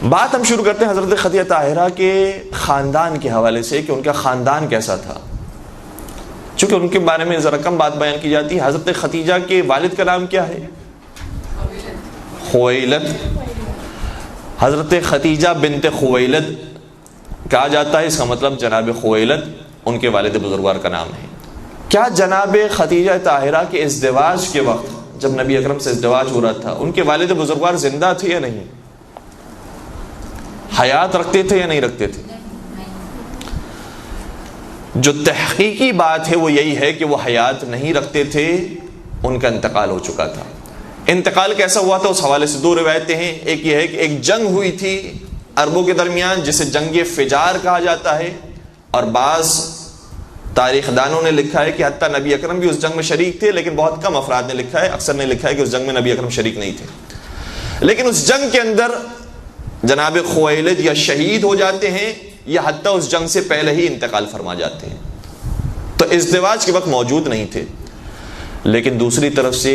بات ہم شروع کرتے ہیں حضرت خدیجہ طاہرہ کے خاندان کے حوالے سے کہ ان کا خاندان کیسا تھا، چونکہ ان کے بارے میں ذرا کم بات بیان کی جاتی ہے۔ حضرت خدیجہ کے والد کا نام کیا ہے؟ خویلد۔ حضرت خدیجہ بنت خویلد کہا جاتا ہے، اس کا مطلب جناب خویلد ان کے والد بزرگوار کا نام ہے۔ کیا جناب خدیجہ طاہرہ کے ازدواج کے وقت جب نبی اکرم سے ازدواج ہو رہا تھا ان کے والد بزرگوار زندہ تھے یا نہیں؟ حیات رکھتے تھے یا نہیں رکھتے تھے؟ جو تحقیقی بات ہے وہ یہی ہے کہ وہ حیات نہیں رکھتے تھے، ان کا انتقال ہو چکا تھا۔ انتقال کیسا ہوا تھا اس حوالے سے دو روایتیں ہیں۔ ایک یہ ہے کہ ایک جنگ ہوئی تھی عربوں کے درمیان جسے جنگ فجار کہا جاتا ہے، اور بعض تاریخ دانوں نے لکھا ہے کہ حتیٰ نبی اکرم بھی اس جنگ میں شریک تھے، لیکن بہت کم افراد نے لکھا ہے، اکثر نے لکھا ہے کہ اس جنگ میں نبی اکرم شریک نہیں تھے۔ لیکن اس جنگ کے اندر جناب خویلد یا شہید ہو جاتے ہیں یا حتیٰ اس جنگ سے پہلے ہی انتقال فرما جاتے ہیں، تو ازدواج کے وقت موجود نہیں تھے۔ لیکن دوسری طرف سے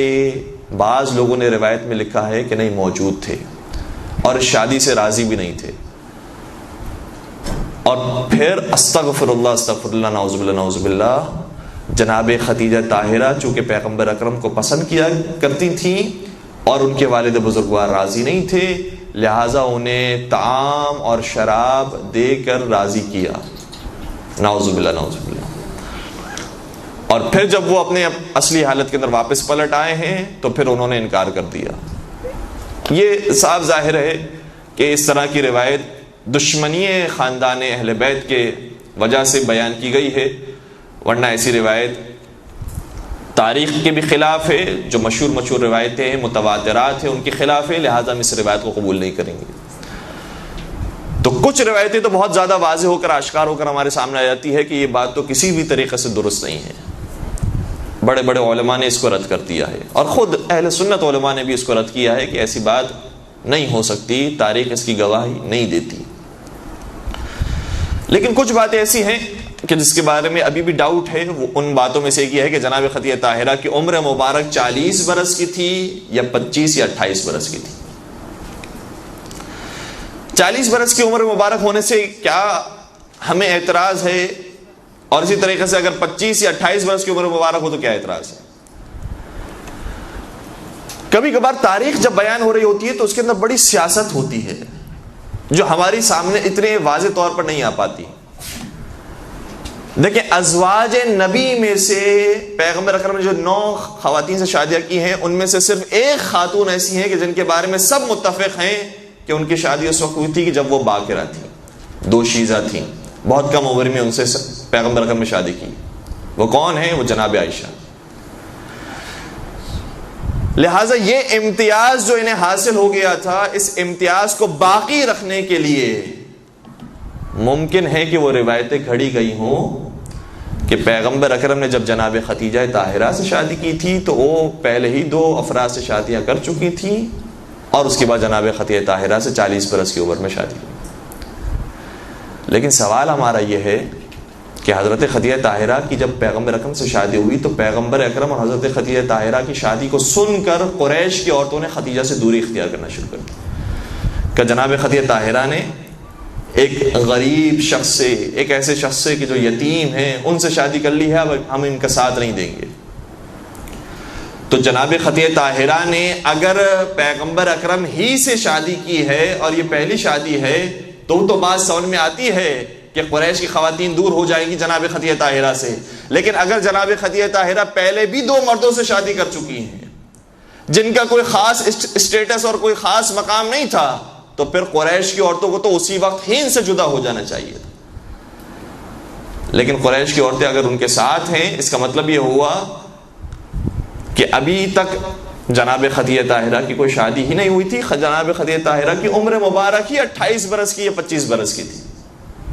بعض لوگوں نے روایت میں لکھا ہے کہ نہیں، موجود تھے اور شادی سے راضی بھی نہیں تھے، اور پھر استغفر اللہ نعوذ باللہ نعوذ باللہ، جناب خدیجہ طاہرہ چونکہ پیغمبر اکرم کو پسند کیا کرتی تھیں اور ان کے والد بزرگوار راضی نہیں تھے، لہٰذا انہیں طعام اور شراب دے کر راضی کیا، نعوذ باللہ نعوذ باللہ۔ اور پھر جب وہ اپنے اصلی حالت کے اندر واپس پلٹ آئے ہیں تو پھر انہوں نے انکار کر دیا۔ یہ صاف ظاہر ہے کہ اس طرح کی روایت دشمنی خاندان اہل بیت کے وجہ سے بیان کی گئی ہے، ورنہ ایسی روایت تاریخ کے بھی خلاف ہے، جو مشہور روایتیں ہیں متواترات ہیں ان کے خلاف ہے، لہٰذا ہم اس روایت کو قبول نہیں کریں گے۔ تو کچھ روایتیں تو بہت زیادہ واضح ہو کر آشکار ہو کر ہمارے سامنے آ جاتی ہے کہ یہ بات تو کسی بھی طریقے سے درست نہیں ہے، بڑے بڑے علماء نے اس کو رد کر دیا ہے، اور خود اہل سنت علماء نے بھی اس کو رد کیا ہے کہ ایسی بات نہیں ہو سکتی، تاریخ اس کی گواہی نہیں دیتی۔ لیکن کچھ باتیں ایسی ہیں کہ جس کے بارے میں ابھی بھی ڈاؤٹ ہے، وہ ان باتوں میں سے ایک یہ ہے کہ جناب خدیجہ طاہرہ کی عمر مبارک 40 برس کی تھی یا 25 یا 28 برس کی تھی۔ 40 برس کی عمر مبارک ہونے سے کیا ہمیں اعتراض ہے، اور اسی طریقے سے اگر 25 یا 28 برس کی عمر مبارک ہو تو کیا اعتراض ہے؟ کبھی کبھار تاریخ جب بیان ہو رہی ہوتی ہے تو اس کے اندر بڑی سیاست ہوتی ہے جو ہماری سامنے اتنے واضح طور پر نہیں آ پاتی۔ دیکھیں، ازواج نبی میں سے پیغمبر اکرم نے جو 9 خواتین سے شادیاں کی ہیں ان میں سے صرف ایک خاتون ایسی ہیں کہ جن کے بارے میں سب متفق ہیں کہ ان کی شادی اس وقت ہوئی تھی کہ جب وہ باکرہ تھیں، 2 شیزہ تھیں، بہت کم عمر میں ان سے پیغمبر اکرم نے شادی کی۔ وہ کون ہیں؟ وہ جناب عائشہ۔ لہٰذا یہ امتیاز جو انہیں حاصل ہو گیا تھا، اس امتیاز کو باقی رکھنے کے لیے ممکن ہے کہ وہ روایتیں کھڑی گئی ہوں کہ پیغمبر اکرم نے جب جناب خدیجہ طاہرہ سے شادی کی تھی تو وہ پہلے ہی 2 افراد سے شادیاں کر چکی تھیں، اور اس کے بعد جناب خدیجہ طاہرہ سے 40 برس کی عمر میں شادی کی۔ لیکن سوال ہمارا یہ ہے کہ حضرت خدیجہ طاہرہ کی جب پیغمبر اکرم سے شادی ہوئی تو پیغمبر اکرم اور حضرت خدیجہ طاہرہ کی شادی کو سن کر قریش کی عورتوں نے خدیجہ سے دوری اختیار کرنا شروع کر دی کہ جناب خدیجہ طاہرہ نے ایک غریب شخص سے، ایک ایسے شخص سے کہ جو یتیم ہیں، ان سے شادی کر لی ہے، اب ہم ان کا ساتھ نہیں دیں گے۔ تو جناب خدیجہ طاہرہ نے اگر پیغمبر اکرم ہی سے شادی کی ہے اور یہ پہلی شادی ہے تو بات سمجھ میں آتی ہے کہ قریش کی خواتین دور ہو جائیں گی جناب خدیجہ طاہرہ سے۔ لیکن اگر جناب خدیجہ طاہرہ پہلے بھی 2 مردوں سے شادی کر چکی ہیں جن کا کوئی خاص اسٹیٹس اور کوئی خاص مقام نہیں تھا، تو پھر قریش کی عورتوں کو تو اسی وقت ہی ان سے جدا ہو جانا چاہیے تھا۔ لیکن قریش کی عورتیں اگر ان کے ساتھ ہیں، اس کا مطلب یہ ہوا کہ ابھی تک جناب خدیجہ طاہرہ کی کوئی شادی ہی نہیں ہوئی تھی۔ جناب خدیجہ طاہرہ کی عمر مبارک ہی 28 برس کی یا 25 برس کی تھی،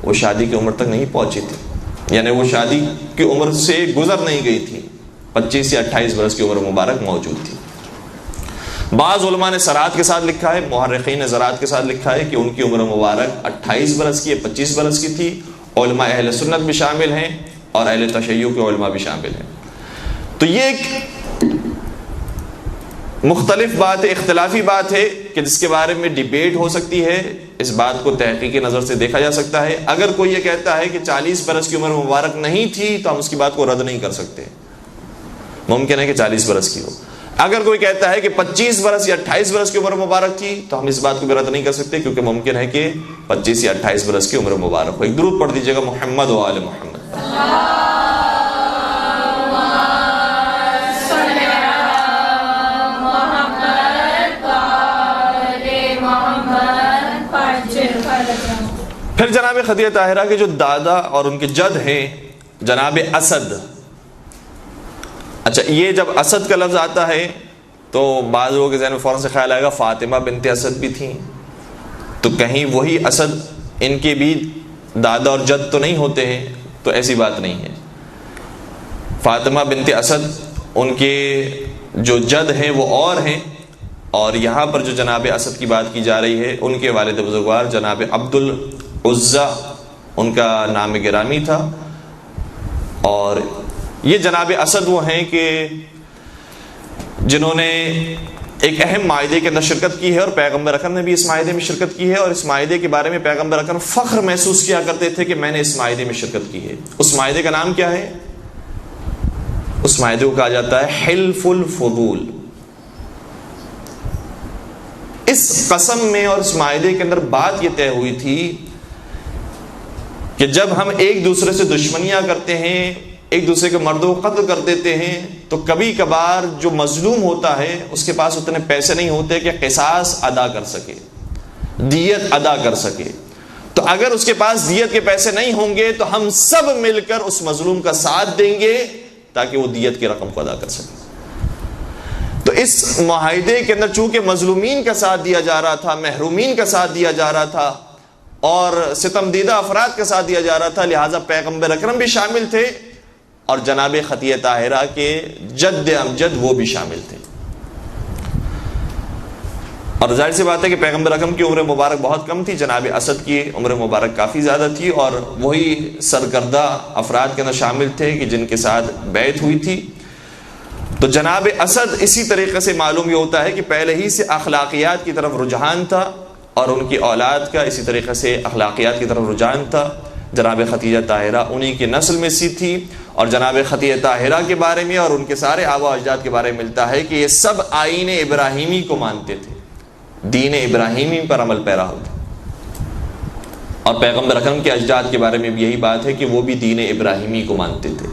وہ شادی کی عمر تک نہیں پہنچی تھی، یعنی وہ شادی کی عمر سے گزر نہیں گئی تھی، 25 یا 28 برس کی عمر مبارک موجود تھی۔ بعض علماء نے صراحت کے ساتھ لکھا ہے، محرخین نے صراحت کے ساتھ لکھا ہے کہ ان کی عمر مبارک 28 برس کی یا 25 برس کی تھی۔ علماء اہل سنت بھی شامل ہیں اور اہل تشیع کے علماء بھی شامل ہیں۔ تو یہ ایک مختلف بات ہے، اختلافی بات ہے کہ جس کے بارے میں ڈیبیٹ ہو سکتی ہے، اس بات کو تحقیقی نظر سے دیکھا جا سکتا ہے۔ اگر کوئی یہ کہتا ہے کہ 40 برس کی عمر مبارک نہیں تھی تو ہم اس کی بات کو رد نہیں کر سکتے، ممکن ہے کہ 40 برس کی ہو۔ اگر کوئی کہتا ہے کہ 25 برس یا 28 برس کی عمر مبارک تھی تو ہم اس بات کو بھی رد نہیں کر سکتے، کیونکہ ممکن ہے کہ 25 یا 28 برس کی عمر مبارک ہو۔ ایک درود پڑھ دیجیے گا محمد و آل محمد۔ پھر جناب خدیجہ طاہرہ کے جو دادا اور ان کے جد ہیں جناب اسد۔ اچھا، یہ جب اسد کا لفظ آتا ہے تو بعض لوگوں کے ذہن میں فوراً سے خیال آئے گا فاطمہ بنت اسد بھی تھیں، تو کہیں وہی اسد ان کے بھی دادا اور جد تو نہیں ہوتے ہیں؟ تو ایسی بات نہیں ہے۔ فاطمہ بنت اسد ان کے جو جد ہیں وہ اور ہیں، اور یہاں پر جو جناب اسد کی بات کی جا رہی ہے ان کے والد بزرگوار جناب عبد العزیٰ ان کا نام گرامی تھا۔ اور یہ جناب اسد وہ ہیں کہ جنہوں نے ایک اہم معاہدے کے اندر شرکت کی ہے، اور پیغمبر اکرم نے بھی اس معاہدے میں شرکت کی ہے، اور اس معاہدے کے بارے میں پیغمبر اکرم فخر محسوس کیا کرتے تھے کہ میں نے اس معاہدے میں شرکت کی ہے۔ اس معاہدے کا نام کیا ہے؟ اس معاہدے کو کہا جاتا ہے حلف الفضول۔ اس قسم میں اور اس معاہدے کے اندر بات یہ طے ہوئی تھی کہ جب ہم ایک دوسرے سے دشمنیاں کرتے ہیں، ایک دوسرے کے مردوں کو قتل کر دیتے ہیں، تو کبھی کبھار جو مظلوم ہوتا ہے اس کے پاس اتنے پیسے نہیں ہوتے کہ قصاص ادا کر سکے، دیت ادا کر سکے۔ تو اگر اس کے پاس دیت کے پیسے نہیں ہوں گے تو ہم سب مل کر اس مظلوم کا ساتھ دیں گے تاکہ وہ دیت کی رقم کو ادا کر سکے۔ تو اس معاہدے کے اندر چونکہ مظلومین کا ساتھ دیا جا رہا تھا، محرومین کا ساتھ دیا جا رہا تھا، اور ستم دیدہ افراد کا ساتھ دیا جا رہا تھا، لہٰذا پیغمبر اکرم بھی شامل تھے اور جناب خدیجہ طاہرہ کے جد امجد وہ بھی شامل تھے۔ اور ظاہر سی بات ہے کہ پیغمبر اکرم کی عمر مبارک بہت کم تھی، جناب اسد کی عمر مبارک کافی زیادہ تھی، اور وہی سرکردہ افراد کے اندر شامل تھے کہ جن کے ساتھ بیعت ہوئی تھی۔ تو جناب اسد اسی طریقے سے معلوم یہ ہوتا ہے کہ پہلے ہی سے اخلاقیات کی طرف رجحان تھا، اور ان کی اولاد کا اسی طریقے سے اخلاقیات کی طرف رجحان تھا۔ جناب خدیجہ طاہرہ انہی کی نسل میں سی تھی، اور جناب خدیجہ طاہرہ کے بارے میں اور ان کے سارے آبا و اجداد کے بارے میں ملتا ہے کہ یہ سب آئین ابراہیمی کو مانتے تھے، دین ابراہیمی پر عمل پیرا ہوتے، اور پیغمبر اکرم کے اجداد کے بارے میں بھی یہی بات ہے کہ وہ بھی دین ابراہیمی کو مانتے تھے۔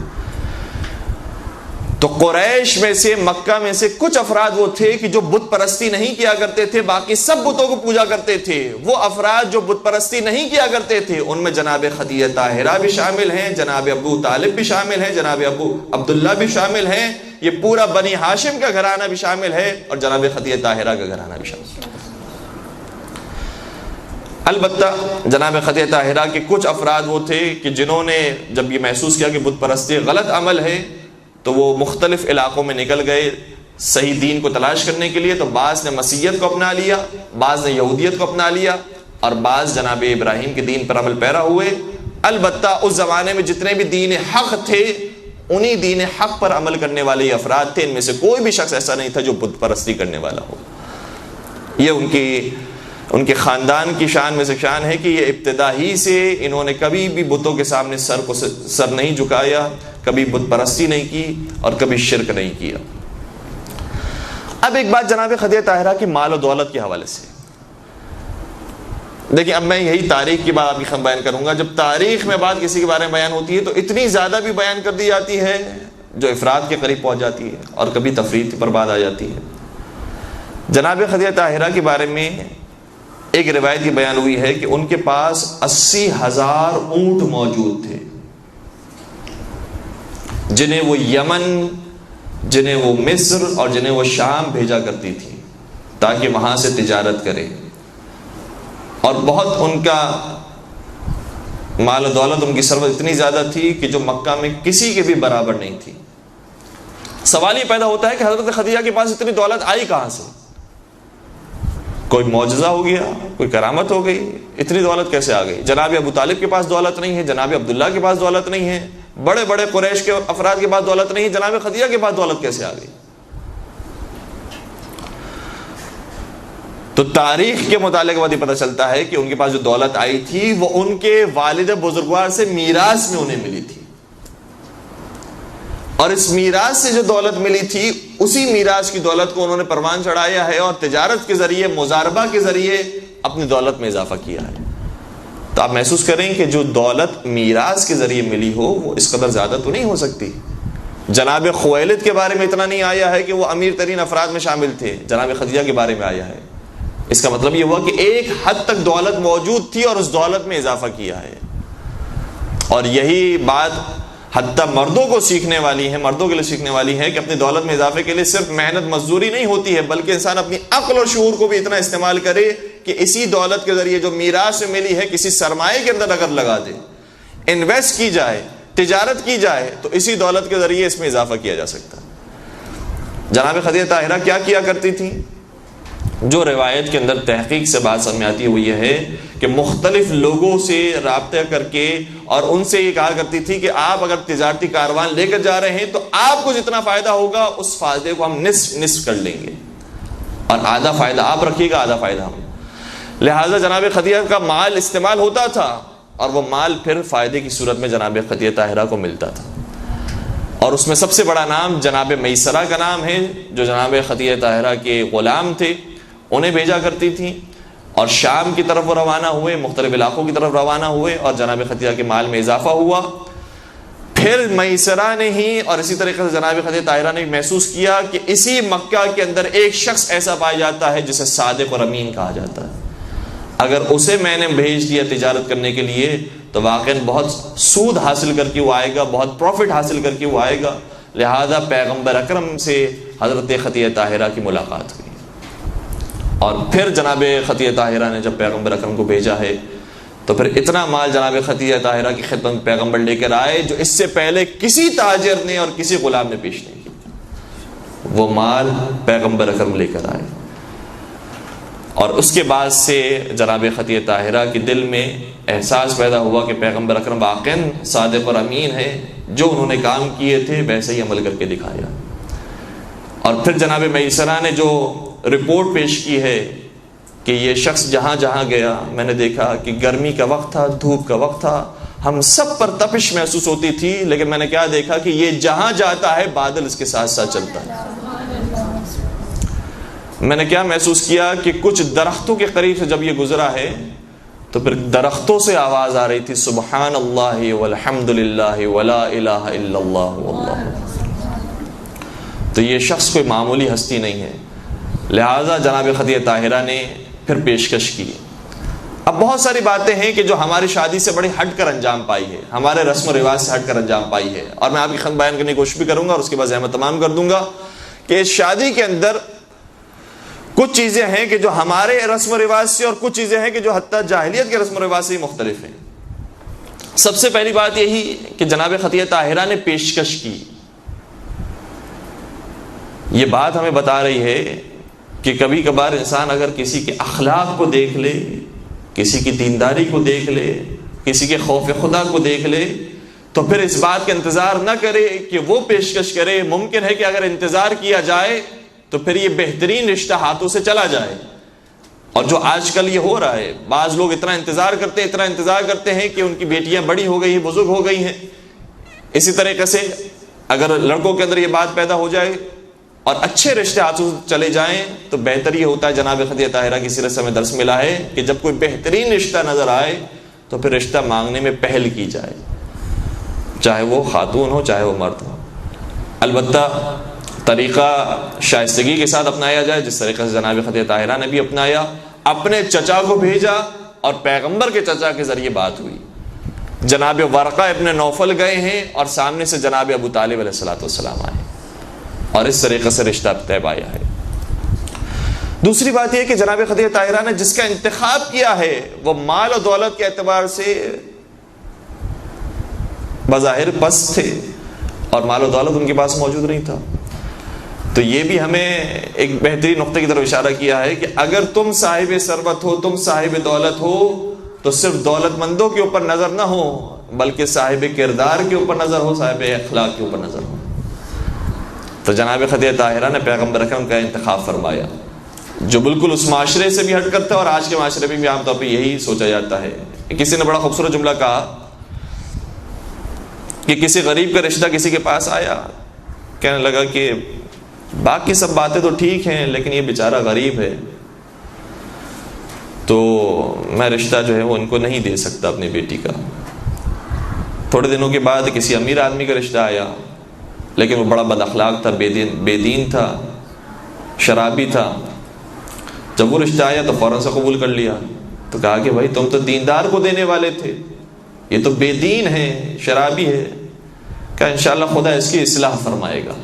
تو قریش میں سے، مکہ میں سے کچھ افراد وہ تھے کہ جو بت پرستی نہیں کیا کرتے تھے، باقی سب بتوں کو پوجا کرتے تھے۔ وہ افراد جو بت پرستی نہیں کیا کرتے تھے ان میں جناب خدیجہ طاہرہ بھی شامل ہیں، جناب ابو طالب بھی شامل ہیں، جناب ابو عبداللہ بھی شامل ہیں، یہ پورا بنی ہاشم کا گھرانہ بھی شامل ہے، اور جناب خدیجہ طاہرہ کا گھرانہ بھی شامل ہے۔ البتہ جناب خدیجہ طاہرہ کے کچھ افراد وہ تھے کہ جنہوں نے جب یہ محسوس کیا کہ بت پرستی غلط عمل ہے تو وہ مختلف علاقوں میں نکل گئے صحیح دین کو تلاش کرنے کے لیے۔ تو بعض نے مسیحیت کو اپنا لیا، بعض نے یہودیت کو اپنا لیا، اور بعض جناب ابراہیم کے دین پر عمل پیرا ہوئے۔ البتہ اس زمانے میں جتنے بھی دین حق تھے انہی دین حق پر عمل کرنے والے یہ افراد تھے، ان میں سے کوئی بھی شخص ایسا نہیں تھا جو بت پرستی کرنے والا ہو۔ یہ ان کے خاندان کی شان میں سے شان ہے کہ یہ ابتدا ہی سے انہوں نے کبھی بھی بتوں کے سامنے سر نہیں جھکایا، کبھی بت پرستی نہیں کی، اور کبھی شرک نہیں کیا۔ اب ایک بات جناب خدیجہ طاہرہ کی مال و دولت کے حوالے سے دیکھیں، اب میں یہی تاریخ کی بات آپ کی بیان کروں گا۔ جب تاریخ میں بات کسی کے بارے میں بیان ہوتی ہے تو اتنی زیادہ بھی بیان کر دی جاتی ہے جو افراد کے قریب پہنچ جاتی ہے، اور کبھی تفریط پر بات آ جاتی ہے۔ جناب خدیجہ طاہرہ کے بارے میں ایک روایت یہ بیان ہوئی ہے کہ ان کے پاس 80,000 اونٹ موجود تھے، جنہیں وہ یمن، جنہیں وہ مصر اور جنہیں وہ شام بھیجا کرتی تھی تاکہ وہاں سے تجارت کرے، اور بہت ان کا مال و دولت، ان کی ثروت اتنی زیادہ تھی کہ جو مکہ میں کسی کے بھی برابر نہیں تھی۔ سوال یہ پیدا ہوتا ہے کہ حضرت خدیجہ کے پاس اتنی دولت آئی کہاں سے؟ کوئی معجزہ ہو گیا، کوئی کرامت ہو گئی، اتنی دولت کیسے آ گئی؟ جناب ابو طالب کے پاس دولت نہیں ہے، جناب عبداللہ کے پاس دولت نہیں ہے، بڑے بڑے قریش کے افراد کے پاس دولت نہیں ہے، جناب خدیجہ کے پاس دولت کیسے آ گئی؟ تو تاریخ کے مطالعے کے بعد یہ پتہ چلتا ہے کہ ان کے پاس جو دولت آئی تھی وہ ان کے والد بزرگوار سے میراث میں انہیں ملی تھی، اور اس میراث سے جو دولت ملی تھی اسی میراث کی دولت کو انہوں نے پروان چڑھایا ہے اور تجارت کے ذریعے، مزاربہ کے ذریعے اپنی دولت میں اضافہ کیا ہے۔ تو آپ محسوس کریں کہ جو دولت میراث کے ذریعے ملی ہو وہ اس قدر زیادہ تو نہیں ہو سکتی۔ جناب خویلد کے بارے میں اتنا نہیں آیا ہے کہ وہ امیر ترین افراد میں شامل تھے، جناب خدیجہ کے بارے میں آیا ہے۔ اس کا مطلب یہ ہوا کہ ایک حد تک دولت موجود تھی اور اس دولت میں اضافہ کیا ہے، اور یہی بات حتیٰ مردوں کو سیکھنے والی ہے، مردوں کے لیے سیکھنے والی ہے کہ اپنی دولت میں اضافے کے لیے صرف محنت مزدوری نہیں ہوتی ہے، بلکہ انسان اپنی عقل اور شعور کو بھی اتنا استعمال کرے کہ اسی دولت کے ذریعے جو میراث سے ملی ہے کسی سرمایے کے اندر اگر لگا دے، انویسٹ کی جائے، تجارت کی جائے، تو اسی دولت کے ذریعے اس میں اضافہ کیا جا سکتا ہے۔ جناب خدیجہ طاہرہ کیا کرتی تھی؟ جو روایت کے اندر تحقیق سے بات سمجھ آتی ہے وہ یہ ہے کہ مختلف لوگوں سے رابطہ کر کے اور ان سے یہ کہا کرتی تھی کہ آپ اگر تجارتی کاروان لے کر جا رہے ہیں تو آپ کو جتنا فائدہ ہوگا اس فائدے کو ہم نصف کر لیں گے، اور آدھا فائدہ آپ رکھیے گا، آدھا فائدہ ہم۔ لہٰذا جناب خدیجہ کا مال استعمال ہوتا تھا اور وہ مال پھر فائدے کی صورت میں جناب خدیجہ طاہرہ کو ملتا تھا، اور اس میں سب سے بڑا نام جناب میسرہ کا نام ہے، جو جناب خدیجہ طاہرہ کے غلام تھے، انہیں بھیجا کرتی تھیں، اور شام کی طرف وہ روانہ ہوئے، مختلف علاقوں کی طرف روانہ ہوئے، اور جناب خدیجہ کے مال میں اضافہ ہوا۔ پھر میسرہ نے ہی اور اسی طریقے سے جناب خدیجہ طاہرہ نے محسوس کیا کہ اسی مکہ کے اندر ایک شخص ایسا پایا جاتا ہے جسے صادق اور امین کہا جاتا ہے، اگر اسے میں نے بھیج دیا تجارت کرنے کے لیے تو واقعاً بہت سود حاصل کر کے وہ آئے گا، بہت پروفٹ حاصل کر کے وہ آئے گا۔ لہذا پیغمبر اکرم سے حضرت خدیجہ طاہرہ کی ملاقات ہوئی، اور پھر جناب خدیجہ طاہرہ نے جب پیغمبر اکرم کو بھیجا ہے تو پھر اتنا مال جناب خدیجہ طاہرہ کی خدمت میں پیغمبر لے کر آئے جو اس سے پہلے کسی تاجر نے اور کسی غلام نے پیش نہیں کیا، وہ مال پیغمبر اکرم لے کر آئے۔ اور اس کے بعد سے جناب خدیجہ طاہرہ کے دل میں احساس پیدا ہوا کہ پیغمبر اکرم واقعاً صادق اور امین ہے، جو انہوں نے کام کیے تھے ویسے ہی عمل کر کے دکھایا۔ اور پھر جناب میسرہ نے جو رپورٹ پیش کی ہے کہ یہ شخص جہاں جہاں گیا، میں نے دیکھا کہ گرمی کا وقت تھا، دھوپ کا وقت تھا، ہم سب پر تپش محسوس ہوتی تھی، لیکن میں نے کیا دیکھا کہ یہ جہاں جاتا ہے بادل اس کے ساتھ ساتھ چلتا ہے۔ میں نے کیا محسوس کیا کہ کچھ درختوں کے قریب سے جب یہ گزرا ہے تو پھر درختوں سے آواز آ رہی تھی سبحان اللہ والحمد للہ ولا الہ الا اللہ واللہ۔ تو یہ شخص کوئی معمولی ہستی نہیں ہے۔ لہٰذا جناب خدیجہ طاہرہ نے پھر پیشکش کی۔ اب بہت ساری باتیں ہیں کہ جو ہماری شادی سے بڑی ہٹ کر انجام پائی ہے، ہمارے رسم و رواج سے ہٹ کر انجام پائی ہے، اور میں آپ کی خدمت بیان کرنے کی کوشش بھی کروں گا اور اس کے بعد زحمت تمام کر دوں گا کہ اس شادی کے اندر کچھ چیزیں ہیں کہ جو ہمارے رسم و رواج سے اور کچھ چیزیں ہیں کہ جو حتیٰ جاہلیت کے رسم و رواج سے ہی مختلف ہیں۔ سب سے پہلی بات یہی کہ جناب خدیجہ طاہرہ نے پیشکش کی۔ یہ بات ہمیں بتا رہی ہے کہ کبھی کبھار انسان اگر کسی کے اخلاق کو دیکھ لے، کسی کی دینداری کو دیکھ لے، کسی کے خوف خدا کو دیکھ لے، تو پھر اس بات کا انتظار نہ کرے کہ وہ پیشکش کرے۔ ممکن ہے کہ اگر انتظار کیا جائے تو پھر یہ بہترین رشتہ ہاتھوں سے چلا جائے، اور جو آج کل یہ ہو رہا ہے، بعض لوگ اتنا انتظار کرتے ہیں کہ ان کی بیٹیاں بڑی ہو گئی ہیں، بزرگ ہو گئی ہیں۔ اسی طریقے سے اگر لڑکوں کے اندر یہ بات پیدا ہو جائے اور اچھے رشتے ہاتھوں چلے جائیں تو بہتر یہ ہوتا ہے۔ جناب خدیجہ طاہرہ کی سیرت سے ہمیں درس ملا ہے کہ جب کوئی بہترین رشتہ نظر آئے تو پھر رشتہ مانگنے میں پہل کی جائے، چاہے وہ خاتون ہو چاہے وہ مرد ہو۔ البتہ طریقہ شائستگی کے ساتھ اپنایا جائے، جس طریقے سے جناب خدیجہ طاہرہ نے بھی اپنایا، اپنے چچا کو بھیجا اور پیغمبر کے چچا کے ذریعے بات ہوئی۔ جناب ورقہ ابن نوفل گئے ہیں اور سامنے سے جناب ابو طالب علیہ الصلوۃ والسلام آئے، اور اس طریقے سے رشتہ طے پایا ہے۔ دوسری بات یہ کہ جناب خدیجہ طاہرہ نے جس کا انتخاب کیا ہے وہ مال و دولت کے اعتبار سے بظاہر پست تھے اور مال و دولت ان کے پاس موجود نہیں تھا۔ تو یہ بھی ہمیں ایک بہترین نقطے کی طرف اشارہ کیا ہے کہ اگر تم صاحب ثروت ہو، تم صاحب دولت ہو، تو صرف دولت مندوں کے اوپر نظر نہ ہو بلکہ صاحب کردار کے اوپر نظر ہو، صاحب اخلاق کے اوپر نظر ہو۔ تو جناب خدیجہ طاہرہ نے پیغمبر اکرم کا انتخاب فرمایا۔ جو بالکل اس معاشرے سے بھی ہٹ کر تھا، اور آج کے معاشرے میں بھی عام طور پہ یہی سوچا جاتا ہے. کسی نے بڑا خوبصورت جملہ کہا کہ کسی غریب کا رشتہ کسی کے پاس آیا، کہنے لگا کہ باقی سب باتیں تو ٹھیک ہیں لیکن یہ بیچارہ غریب ہے، تو میں رشتہ جو ہے وہ ان کو نہیں دے سکتا اپنی بیٹی کا. تھوڑے دنوں کے بعد کسی امیر آدمی کا رشتہ آیا، لیکن وہ بڑا بد اخلاق تھا، بے دین تھا، شرابی تھا. جب وہ رشتہ آیا تو فوراً سے قبول کر لیا. تو کہا کہ بھائی تم تو دیندار کو دینے والے تھے، یہ تو بے دین ہے، شرابی ہے. کہا انشاءاللہ خدا اس کی اصلاح فرمائے گا.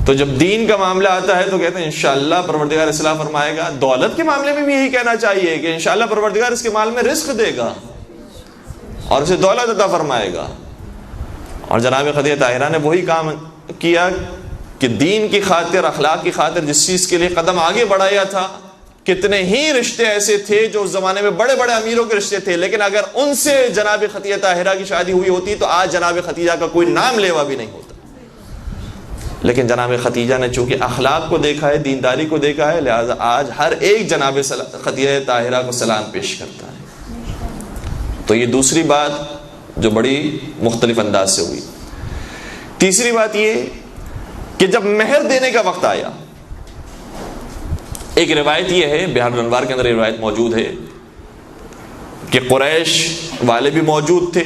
تو جب دین کا معاملہ آتا ہے تو کہتے ہیں انشاءاللہ پروردگار اصلاح فرمائے گا. دولت کے معاملے میں بھی یہی کہنا چاہیے کہ انشاءاللہ پروردگار اس کے مال میں رزق دے گا اور اسے دولت عطا فرمائے گا. اور جناب خدیجہ طاہرہ نے وہی کام کیا کہ دین کی خاطر، اخلاق کی خاطر جس چیز کے لیے قدم آگے بڑھایا تھا. کتنے ہی رشتے ایسے تھے جو اس زمانے میں بڑے بڑے امیروں کے رشتے تھے، لیکن اگر ان سے جناب خدیجہ طاہرہ کی شادی ہوئی ہوتی تو آج جناب خدیجہ کا کوئی نام لیوا بھی نہیں ہوتا. لیکن جناب خدیجہ نے چونکہ اخلاق کو دیکھا ہے، دینداری کو دیکھا ہے، لہذا آج ہر ایک جناب خدیجہ طاہرہ کو سلام پیش کرتا ہے. تو یہ دوسری بات جو بڑی مختلف انداز سے ہوئی. تیسری بات یہ کہ جب مہر دینے کا وقت آیا، ایک روایت یہ ہے، بہار الانوار کے اندر یہ روایت موجود ہے کہ قریش والے بھی موجود تھے،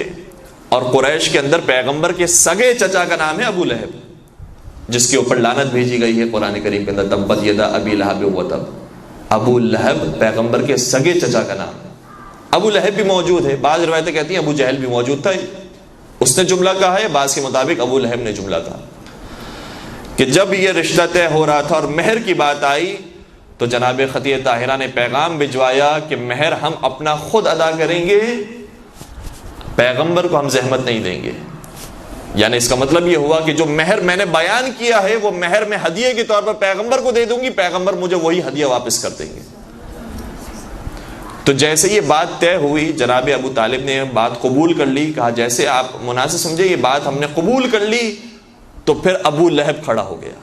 اور قریش کے اندر پیغمبر کے سگے چچا کا نام ہے ابو لہب، جس کے اوپر لعنت بھیجی گئی ہے قرآن کریم کے اندر، تبت یدا ابی لہب وتب. ابو لہب پیغمبر کے سگے چچا کا نام ہے. ابو لہب بھی موجود ہے. بعض روایتیں کہتی ہیں ابو جہل بھی موجود تھا، اس نے جملہ کہا ہے. بعض کے مطابق ابو لہب نے جملہ کہا کہ جب یہ رشتہ طے ہو رہا تھا اور مہر کی بات آئی تو جناب خدیجہ طاہرہ نے پیغام بھجوایا کہ مہر ہم اپنا خود ادا کریں گے، پیغمبر کو ہم زحمت نہیں دیں گے. یعنی اس کا مطلب یہ ہوا کہ جو مہر میں نے بیان کیا ہے وہ مہر میں ہدیے کے طور پر پیغمبر کو دے دوں گی، پیغمبر مجھے وہی ہدیہ واپس کر دیں گے. تو جیسے یہ بات طے ہوئی، جناب ابو طالب نے بات قبول کر لی. کہا جیسے آپ مناسب سمجھے یہ بات ہم نے قبول کر لی. تو پھر ابو لہب کھڑا ہو گیا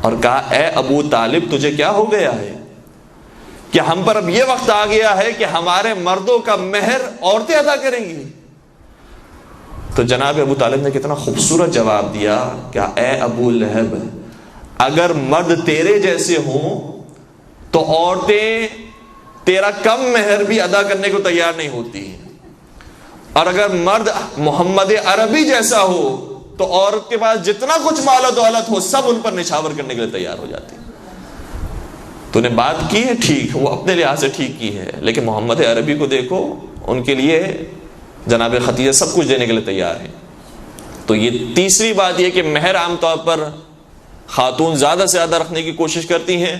اور کہا اے ابو طالب تجھے کیا ہو گیا ہے کہ ہم پر اب یہ وقت آ گیا ہے کہ ہمارے مردوں کا مہر عورتیں ادا کریں گی. تو جناب ابو طالب نے کتنا خوبصورت جواب دیا کہ اے ابو لہب، اگر مرد تیرے جیسے ہوں تو عورتیں تیرا کم مہر بھی ادا کرنے کو تیار نہیں ہوتی، اور اگر مرد محمد عربی جیسا ہو تو عورت کے پاس جتنا کچھ مال و دولت ہو سب ان پر نچھاور کرنے کے لیے تیار ہو جاتی. تو نے بات کی ہے ٹھیک، وہ اپنے لحاظ سے ٹھیک کی ہے، لیکن محمد عربی کو دیکھو، ان کے لیے جناب خدیجہ سب کچھ دینے کے لیے تیار ہے. تو یہ تیسری بات یہ کہ مہر عام طور پر خاتون زیادہ سے زیادہ رکھنے کی کوشش کرتی ہیں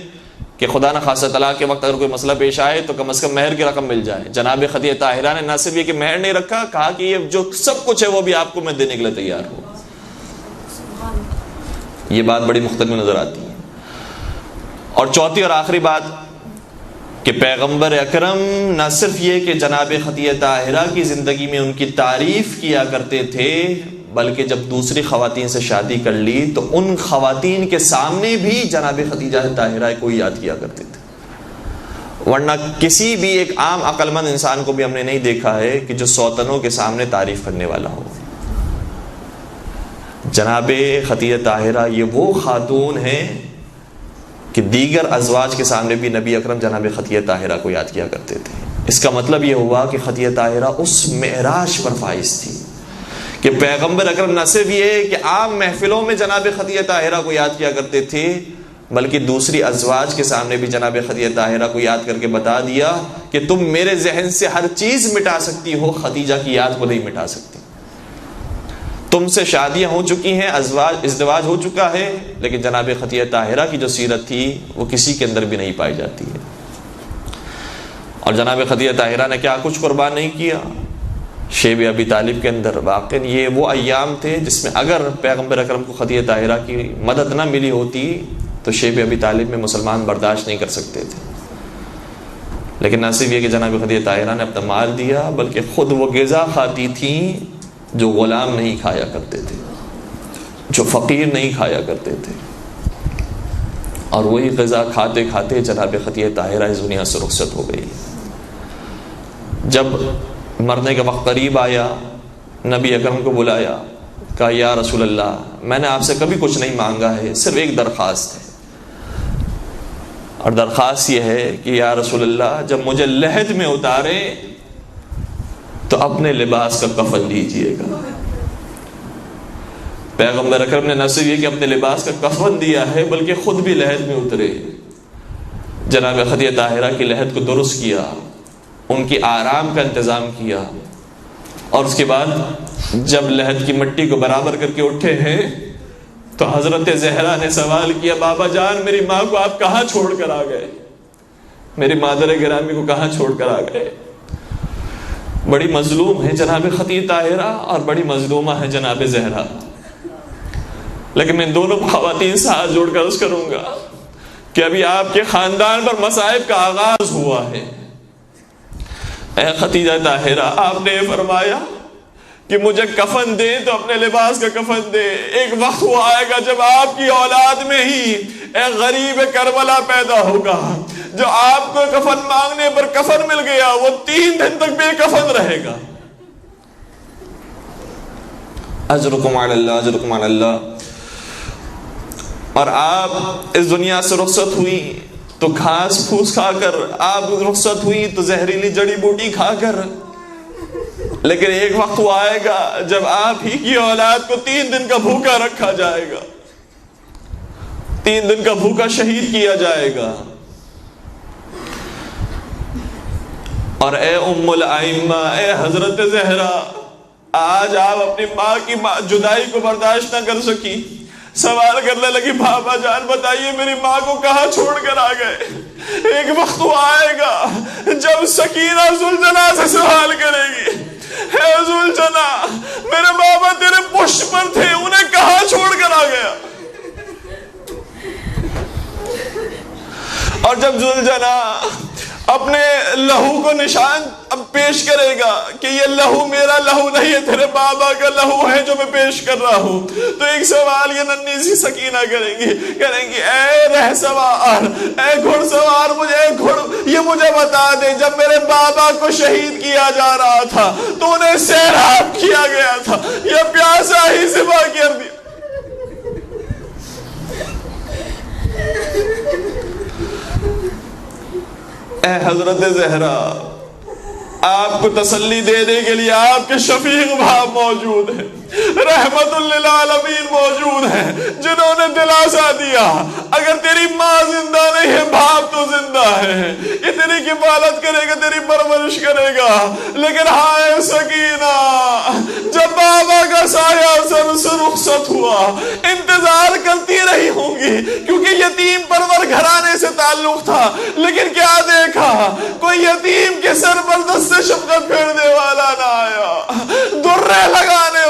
کہ خدا نہ خاصہ طلاق کے وقت اگر کوئی مسئلہ پیش آئے تو کم از کم مہر کی رقم مل جائے. جناب خدیجہ طاہرہ نے نہ صرف یہ کہ مہر نہیں رکھا، کہا کہ یہ جو سب کچھ ہے وہ بھی آپ کو میں دینے کے لیے تیار ہوں. یہ بات بڑی مختلف نظر آتی ہے. اور چوتھی اور آخری بات کہ پیغمبر اکرم نہ صرف یہ کہ جناب خدیجہ طاہرہ کی زندگی میں ان کی تعریف کیا کرتے تھے، بلکہ جب دوسری خواتین سے شادی کر لی تو ان خواتین کے سامنے بھی جناب خدیجہ طاہرہ کو یاد کیا کرتے تھے. ورنہ کسی بھی ایک عام عقل مند انسان کو بھی ہم نے نہیں دیکھا ہے کہ جو سوتنوں کے سامنے تعریف کرنے والا ہو. جناب خدیجہ طاہرہ یہ وہ خاتون ہیں کہ دیگر ازواج کے سامنے بھی نبی اکرم جناب خدیجہ طاہرہ کو یاد کیا کرتے تھے. اس کا مطلب یہ ہوا کہ خدیجہ طاہرہ اس معراج پر فائز تھی کہ پیغمبر اکرم نہ صرف یہ کہ عام محفلوں میں جناب خدیجہ طاہرہ کو یاد کیا کرتے تھے، بلکہ دوسری ازواج کے سامنے بھی جناب خدیجہ طاہرہ کو یاد کر کے بتا دیا کہ تم میرے ذہن سے ہر چیز مٹا سکتی ہو، خدیجہ کی یاد کو نہیں مٹا سکتی. تم سے شادیاں ہو چکی ہیں، ازدواج ہو چکا ہے، لیکن جناب خدیجہ طاہرہ کی جو سیرت تھی وہ کسی کے اندر بھی نہیں پائی جاتی ہے. اور جناب خدیجہ طاہرہ نے کیا کچھ قربان نہیں کیا شیب ابی طالب کے اندر. واقعی یہ وہ ایام تھے جس میں اگر پیغمبر اکرم کو خدیجہ طاہرہ کی مدد نہ ملی ہوتی تو شیب ابی طالب میں مسلمان برداشت نہیں کر سکتے تھے. لیکن نہ صرف یہ کہ جناب خدیجہ طاہرہ نے اپنا مال دیا، بلکہ خود وہ غذا کھاتی تھیں جو غلام نہیں کھایا کرتے تھے، جو فقیر نہیں کھایا کرتے تھے. اور وہی غذا کھاتے کھاتے جناب خدیجہ طاہرہ اس دنیا سے رخصت ہو گئی۔ جب مرنے کا وقت قریب آیا، نبی اکرم کو بلایا، کہا یا رسول اللہ میں نے آپ سے کبھی کچھ نہیں مانگا ہے، صرف ایک درخواست ہے، اور درخواست یہ ہے کہ یا رسول اللہ جب مجھے لحد میں اتارے تو اپنے لباس کا کفن دیجیے گا۔ پیغمبر اکرم نے نہ صرف یہ کہ اپنے لباس کا کفن دیا ہے بلکہ خود بھی لحد میں اترے، جناب خدیجہ طاہرہ کی لحد کو درست کیا، ان کی آرام کا انتظام کیا، اور اس کے بعد جب لحد کی مٹی کو برابر کر کے اٹھے ہیں تو حضرت زہرا نے سوال کیا، بابا جان میری ماں کو آپ کہاں چھوڑ کر آ گئے، میری مادر گرامی کو کہاں چھوڑ کر آ گئے؟ بڑی مظلوم ہے جناب خدیجہ طاہرہ اور بڑی مظلومہ ہے جناب زہرا، لیکن میں دونوں خواتین سے ہاتھ جوڑ کر عرض کروں گا کہ ابھی آپ کے خاندان پر مصائب کا آغاز ہوا ہے۔ اے خدیجہ طاہرہ آپ نے فرمایا کہ مجھے کفن دے تو اپنے لباس کا کفن دے، ایک وقت وہ آئے گا جب آپ کی اولاد میں ہی ایک غریب کربلا پیدا ہوگا جو آپ کو کفن مانگنے پر کفن مل گیا وہ 3 دن تک بے کفن رہے گا۔ اجرکم علی اللہ، اجرکم علی اللہ۔ اور آپ اس دنیا سے رخصت ہوئی تو گھاس پھوس کھا کر، آپ رخصت ہوئی تو زہریلی جڑی بوٹی کھا کر، لیکن ایک وقت وہ آئے گا جب آپ ہی کی اولاد کو 3 دن کا بھوکا رکھا جائے گا، 3 دن کا بھوکا شہید کیا جائے گا۔ اور اے ام الائمہ، اے حضرت زہرا، آج آپ اپنی ماں کی جدائی کو برداشت نہ کر سکی، سوال کرنے لگی بابا جان بتائیے میری ماں کو کہاں چھوڑ کر آ گئے؟ ایک وقت وہ آئے گا جب سکینہ زلجنہ سے سوال کرے گی، اے زلجنہ میرے بابا تیرے پشت پر تھے، انہیں کہاں چھوڑ کر آ گیا؟ اور جب زلجنہ اپنے لہو کو نشان اب پیش کرے گا کہ یہ لہو میرا لہو نہیں ہے، تیرے بابا کا لہو ہے جو میں پیش کر رہا ہوں، تو ایک سوال یہ ننھی سی سکینہ کریں گی اے رہ سوار، اے گھڑ سوار، یہ مجھے بتا دے جب میرے بابا کو شہید کیا جا رہا تھا تو انہیں سیراب کیا گیا تھا یا پیاسا ہی ذبح کر دیا؟ اے حضرت زہرا، آپ کو تسلی دینے کے لیے آپ کے شفیق باپ موجود ہیں، رحمت للعالمین موجود ہیں، جنہوں نے دلاسا دیا اگر تیری ماں زندہ نہیں ہے باپ تو زندہ ہے، یہ تیری کفالت کرے گا، تیری پرورش کرے گا۔ لیکن ہائے سکینہ، جب بابا کا سایہ سر سے رخصت ہوا انتظار کرتی رہی ہوں گی کیونکہ یتیم پرور گھرانے سے تعلق تھا، لیکن کیا دیکھا کوئی یتیم کے سر پر دست شفقت پھیرنے والا نہ آیا، درے لگانے